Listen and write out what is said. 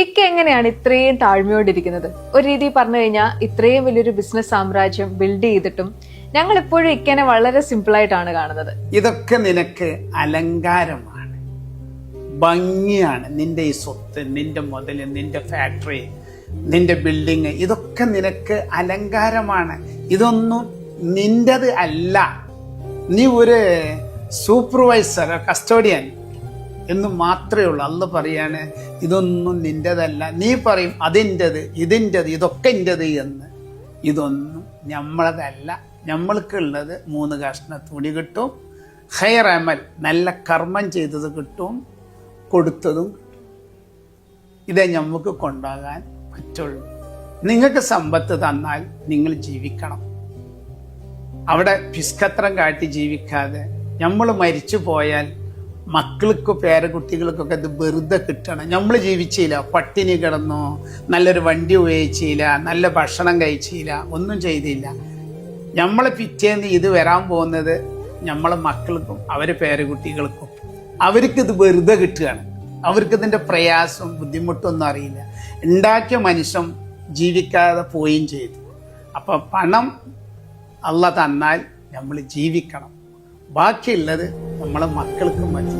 ഇക്ക എങ്ങനെയാണ് ഇത്രയും താഴ്മയോടിരിക്കുന്നത്? ഒരു രീതി പറഞ്ഞു കഴിഞ്ഞാൽ ഇത്രയും വലിയൊരു ബിസിനസ് സാമ്രാജ്യം ബിൽഡ് ചെയ്തിട്ടും ഞങ്ങൾ എപ്പോഴും ഇക്കനെ വളരെ സിമ്പിൾ ആയിട്ടാണ് കാണുന്നത്. ഇതൊക്കെ നിനക്ക് അലങ്കാരമാണ്, ഭംഗിയാണ്. നിന്റെ ഈ സ്വത്ത്, നിന്റെ മുതല്, നിന്റെ ഫാക്ടറി, നിന്റെ ബിൽഡിങ്, ഇതൊക്കെ നിനക്ക് അലങ്കാരമാണ്. ഇതൊന്നും നിന്റേത് അല്ല. നീ ഒരു സൂപ്പർവൈസർ, കസ്റ്റോഡിയൻ എന്ന് മാത്രമേ ഉള്ളൂ. അല്ല പറയാണ് ഇതൊന്നും നിന്റേതല്ല. നീ പറയും അതിൻ്റെത്, ഇതിൻ്റെത്, ഇതൊക്കെ എൻ്റെത് എന്ന്. ഇതൊന്നും നമ്മളതല്ല. നമ്മൾക്കുള്ളത് 3 കഷ്ണ തുണി കിട്ടും, ഖൈർ അമൽ, നല്ല കർമ്മം ചെയ്തത് കിട്ടും, കൊടുത്തതും കിട്ടും. ഇതേ നമുക്ക് കൊണ്ടുപോകാൻ പറ്റുള്ളൂ. നിങ്ങൾക്ക് സമ്പത്ത് തന്നാൽ നിങ്ങൾ ജീവിക്കണം. അവിടെ പിസ്കത്രം കാട്ടി ജീവിക്കാതെ നമ്മൾ മരിച്ചു പോയാൽ മക്കൾക്കും പേരക്കുട്ടികൾക്കൊക്കെ ഇത് വെറുതെ കിട്ടണം. നമ്മൾ ജീവിച്ചില്ല, പട്ടിണി കിടന്നോ, നല്ലൊരു വണ്ടി ഉപയോഗിച്ചില്ല, നല്ല ഭക്ഷണം കഴിച്ചില്ല, ഒന്നും ചെയ്തില്ല. നമ്മളെ പിറ്റേന്ന് ഇത് വരാൻ പോകുന്നത് നമ്മളെ മക്കൾക്കും അവരെ പേരക്കുട്ടികൾക്കും. അവർക്കിത് വെറുതെ കിട്ടുകയാണ്. അവർക്കിതിൻ്റെ പ്രയാസം ബുദ്ധിമുട്ടൊന്നും അറിയില്ല. ഉണ്ടാക്കിയ മനുഷ്യൻ ജീവിക്കാതെ പോവുകയും ചെയ്തു. അപ്പം പണം അള്ളാഹ് തന്നാൽ നമ്മൾ ജീവിക്കണം. ബാക്കിയുള്ളത് നമ്മളെ മക്കൾക്ക് മതി.